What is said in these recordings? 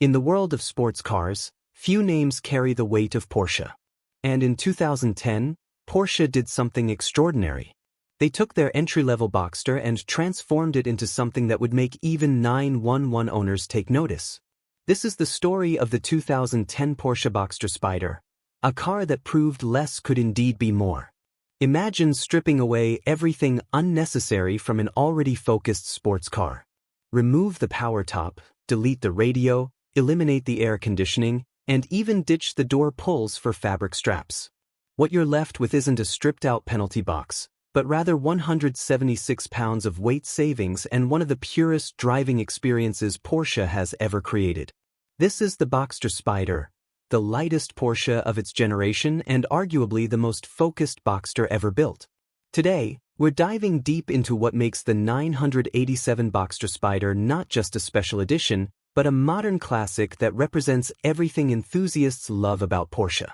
In the world of sports cars, few names carry the weight of Porsche. And in 2010, Porsche did something extraordinary. They took their entry-level Boxster and transformed it into something that would make even 911 owners take notice. This is the story of the 2010 Porsche Boxster Spyder, a car that proved less could indeed be more. Imagine stripping away everything unnecessary from an already focused sports car. Remove the power top, delete the radio, eliminate the air conditioning, and even ditch the door pulls for fabric straps. What you're left with isn't a stripped-out penalty box, but rather 176 pounds of weight savings and one of the purest driving experiences Porsche has ever created. This is the Boxster Spyder, the lightest Porsche of its generation and arguably the most focused Boxster ever built. Today, we're diving deep into what makes the 987 Boxster Spyder not just a special edition, but a modern classic that represents everything enthusiasts love about Porsche.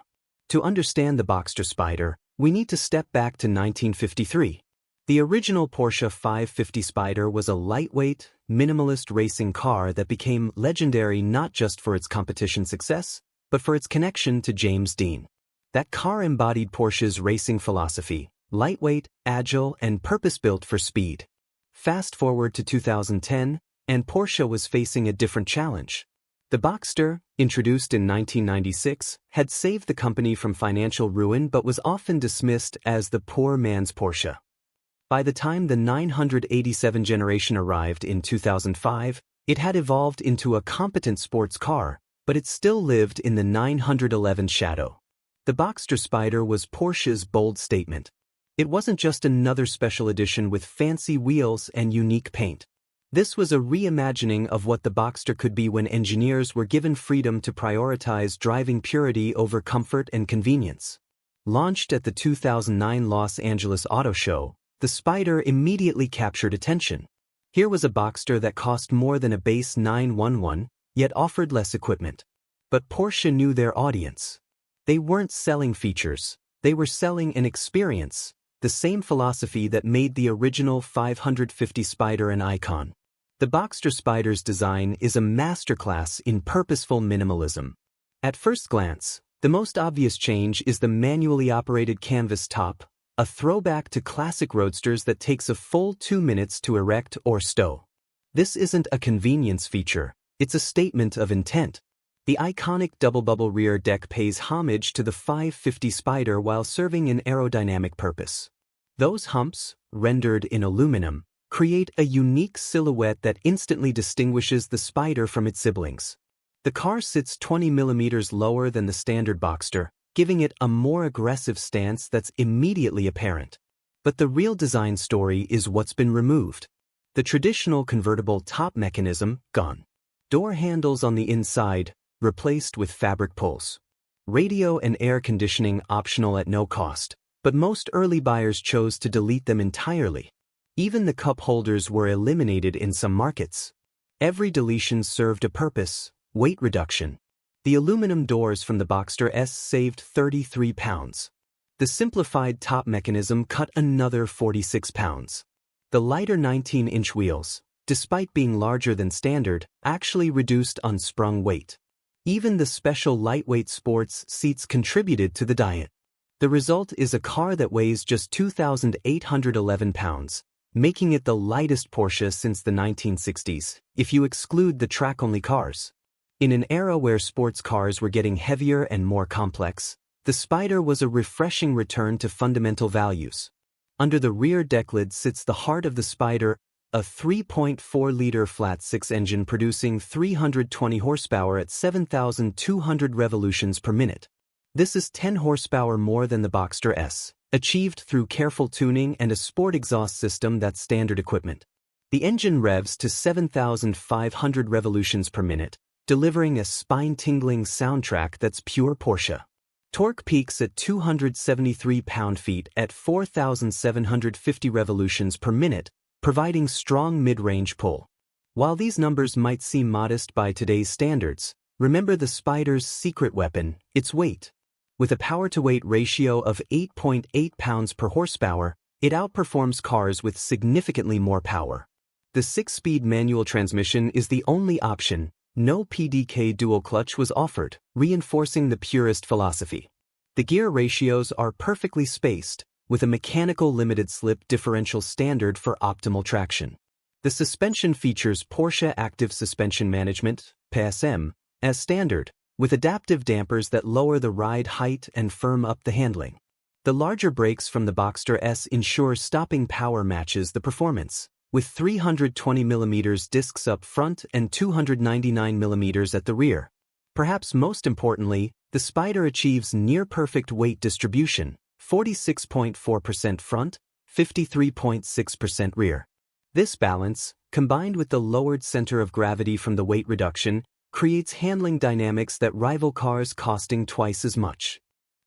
To understand the Boxster Spyder, we need to step back to 1953. The original Porsche 550 Spyder was a lightweight, minimalist racing car that became legendary not just for its competition success, but for its connection to James Dean. That car embodied Porsche's racing philosophy, lightweight, agile, and purpose-built for speed. Fast forward to 2010, and Porsche was facing a different challenge. The Boxster, introduced in 1996, had saved the company from financial ruin but was often dismissed as the poor man's Porsche. By the time the 987 generation arrived in 2005, it had evolved into a competent sports car, but it still lived in the 911 shadow. The Boxster Spyder was Porsche's bold statement. It wasn't just another special edition with fancy wheels and unique paint. This was a reimagining of what the Boxster could be when engineers were given freedom to prioritize driving purity over comfort and convenience. Launched at the 2009 Los Angeles Auto Show, the Spyder immediately captured attention. Here was a Boxster that cost more than a base 911, yet offered less equipment. But Porsche knew their audience. They weren't selling features, they were selling an experience, the same philosophy that made the original 550 Spyder an icon. The Boxster Spyder's design is a masterclass in purposeful minimalism. At first glance, the most obvious change is the manually operated canvas top, a throwback to classic roadsters that takes a full 2 minutes to erect or stow. This isn't a convenience feature, it's a statement of intent. The iconic double-bubble rear deck pays homage to the 550 Spyder while serving an aerodynamic purpose. Those humps, rendered in aluminum, create a unique silhouette that instantly distinguishes the Spyder from its siblings. The car sits 20 millimeters lower than the standard Boxster, giving it a more aggressive stance that's immediately apparent. But the real design story is what's been removed. The traditional convertible top mechanism, gone. Door handles on the inside, replaced with fabric pulls. Radio and air conditioning optional at no cost, but most early buyers chose to delete them entirely. Even the cup holders were eliminated in some markets. Every deletion served a purpose: weight reduction. The aluminum doors from the Boxster S saved 33 pounds. The simplified top mechanism cut another 46 pounds. The lighter 19-inch wheels, despite being larger than standard, actually reduced unsprung weight. Even the special lightweight sports seats contributed to the diet. The result is a car that weighs just 2,811 pounds, making it the lightest Porsche since the 1960s, if you exclude the track-only cars. In an era where sports cars were getting heavier and more complex, the Spyder was a refreshing return to fundamental values. Under the rear deck lid sits the heart of the Spyder, a 3.4-liter flat-six engine producing 320 horsepower at 7,200 revolutions per minute. This is 10 horsepower more than the Boxster S, achieved through careful tuning and a sport exhaust system that's standard equipment. The engine revs to 7,500 revolutions per minute, delivering a spine-tingling soundtrack that's pure Porsche. Torque peaks at 273 pound-feet at 4,750 revolutions per minute, providing strong mid-range pull. While these numbers might seem modest by today's standards, remember the Spyder's secret weapon, its weight. With a power-to-weight ratio of 8.8 pounds per horsepower, it outperforms cars with significantly more power. The 6-speed manual transmission is the only option, No PDK dual clutch was offered, reinforcing the Purist philosophy. The gear ratios are perfectly spaced, with a mechanical limited slip differential standard for optimal traction. The suspension features Porsche Active Suspension Management, PSM, as standard, with adaptive dampers that lower the ride height and firm up the handling. The larger brakes from the Boxster S ensure stopping power matches the performance, with 320mm discs up front and 299mm at the rear. Perhaps most importantly, the Spyder achieves near-perfect weight distribution, 46.4% front, 53.6% rear. This balance, combined with the lowered center of gravity from the weight reduction, creates handling dynamics that rival cars costing twice as much.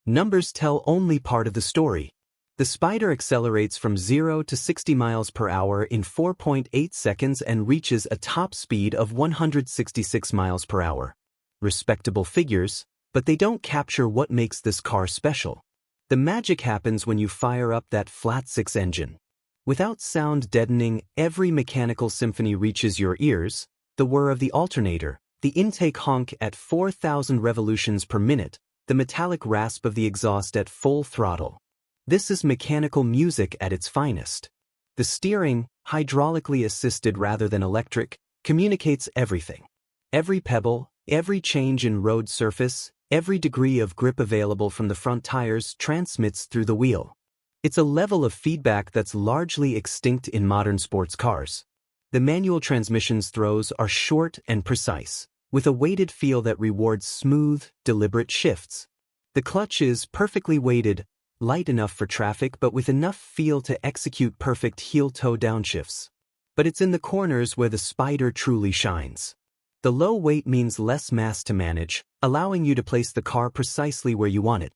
Numbers tell only part of the story. The Spyder accelerates from 0 to 60 miles per hour in 4.8 seconds and reaches a top speed of 166 miles per hour. Respectable figures, but they don't capture what makes this car special. The magic happens when you fire up that flat-six engine. Without sound deadening every mechanical symphony reaches your ears, the whir of the alternator, the intake honk at 4,000 revolutions per minute, the metallic rasp of the exhaust at full throttle. This is mechanical music at its finest. The steering, hydraulically assisted rather than electric, communicates everything. Every pebble, every change in road surface, every degree of grip available from the front tires transmits through the wheel. It's a level of feedback that's largely extinct in modern sports cars. The manual transmission's throws are short and precise, with a weighted feel that rewards smooth, deliberate shifts. The clutch is perfectly weighted, light enough for traffic but with enough feel to execute perfect heel-toe downshifts. But it's in the corners where the Spyder truly shines. The low weight means less mass to manage, allowing you to place the car precisely where you want it.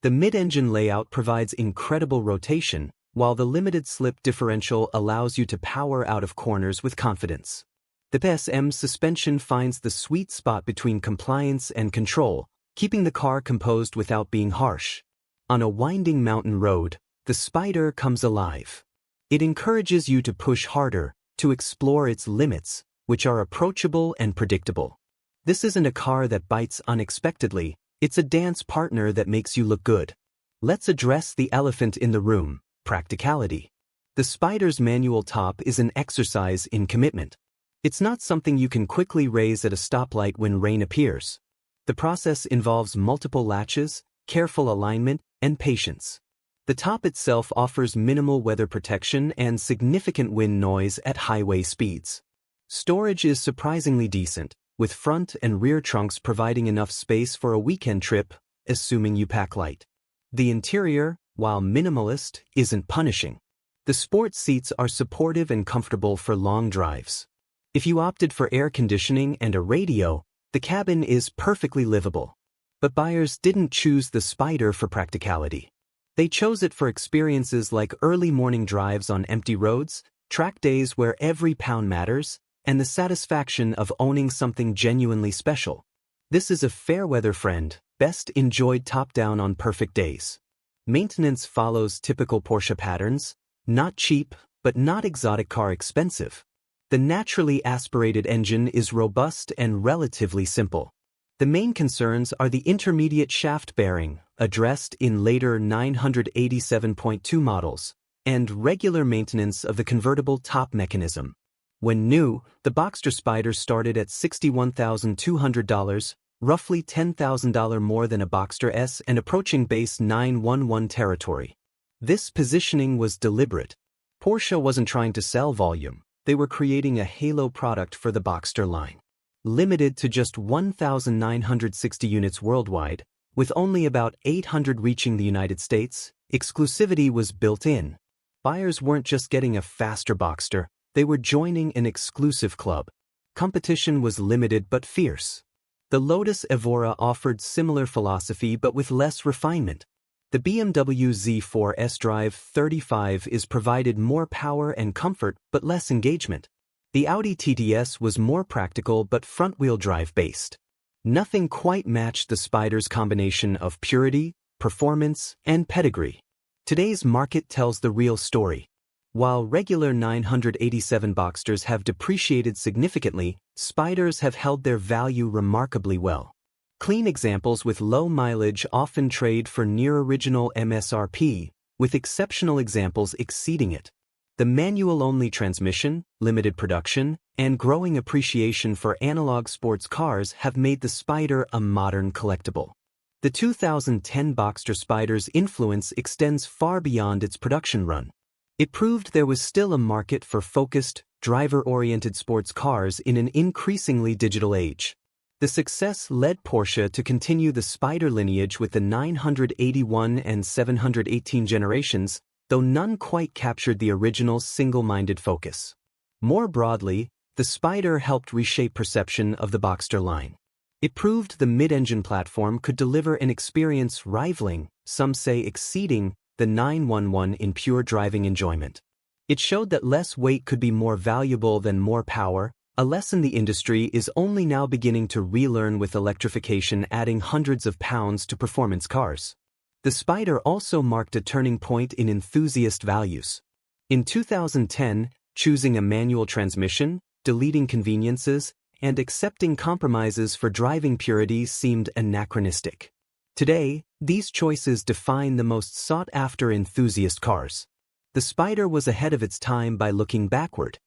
The mid-engine layout provides incredible rotation, while the limited slip differential allows you to power out of corners with confidence. The PSM suspension finds the sweet spot between compliance and control, keeping the car composed without being harsh. On a winding mountain road, the Spyder comes alive. It encourages you to push harder, to explore its limits, which are approachable and predictable. This isn't a car that bites unexpectedly, it's a dance partner that makes you look good. Let's address the elephant in the room, practicality. The Spyder's manual top is an exercise in commitment. It's not something you can quickly raise at a stoplight when rain appears. The process involves multiple latches, careful alignment, and patience. The top itself offers minimal weather protection and significant wind noise at highway speeds. Storage is surprisingly decent, with front and rear trunks providing enough space for a weekend trip, assuming you pack light. The interior, while minimalist, isn't punishing. The sport seats are supportive and comfortable for long drives. If you opted for air conditioning and a radio, the cabin is perfectly livable. But buyers didn't choose the Spyder for practicality. They chose it for experiences like early morning drives on empty roads, track days where every pound matters, and the satisfaction of owning something genuinely special. This is a fair-weather friend, best enjoyed top-down on perfect days. Maintenance follows typical Porsche patterns, not cheap, but not exotic car expensive. The naturally aspirated engine is robust and relatively simple. The main concerns are the intermediate shaft bearing, addressed in later 987.2 models, and regular maintenance of the convertible top mechanism. When new, the Boxster Spyder started at $61,200, roughly $10,000 more than a Boxster S and approaching base 911 territory. This positioning was deliberate. Porsche wasn't trying to sell volume, they were creating a halo product for the Boxster line. Limited to just 1,960 units worldwide, with only about 800 reaching the United States, exclusivity was built in. Buyers weren't just getting a faster Boxster, they were joining an exclusive club. Competition was limited but fierce. The Lotus Evora offered similar philosophy but with less refinement. The BMW Z4 S-Drive 35 is provided more power and comfort but less engagement. The Audi TTS was more practical but front-wheel drive based. Nothing quite matched the Spyder's combination of purity, performance, and pedigree. Today's market tells the real story. While regular 987 Boxsters have depreciated significantly, Spyders have held their value remarkably well. Clean examples with low mileage often trade for near original MSRP, with exceptional examples exceeding it. The manual-only transmission, limited production, and growing appreciation for analog sports cars have made the Spyder a modern collectible. The 2010 Boxster Spyder's influence extends far beyond its production run. It proved there was still a market for focused, driver-oriented sports cars in an increasingly digital age. The success led Porsche to continue the Spyder lineage with the 981 and 718 generations, though none quite captured the original single-minded focus. More broadly, the Spyder helped reshape perception of the Boxster line. It proved the mid-engine platform could deliver an experience rivaling, some say exceeding, the 911 in pure driving enjoyment. It showed that less weight could be more valuable than more power, a lesson the industry is only now beginning to relearn with electrification adding hundreds of pounds to performance cars. The Spyder also marked a turning point in enthusiast values. In 2010, choosing a manual transmission, deleting conveniences, and accepting compromises for driving purity seemed anachronistic. Today, these choices define the most sought-after enthusiast cars. The Spyder was ahead of its time by looking backward.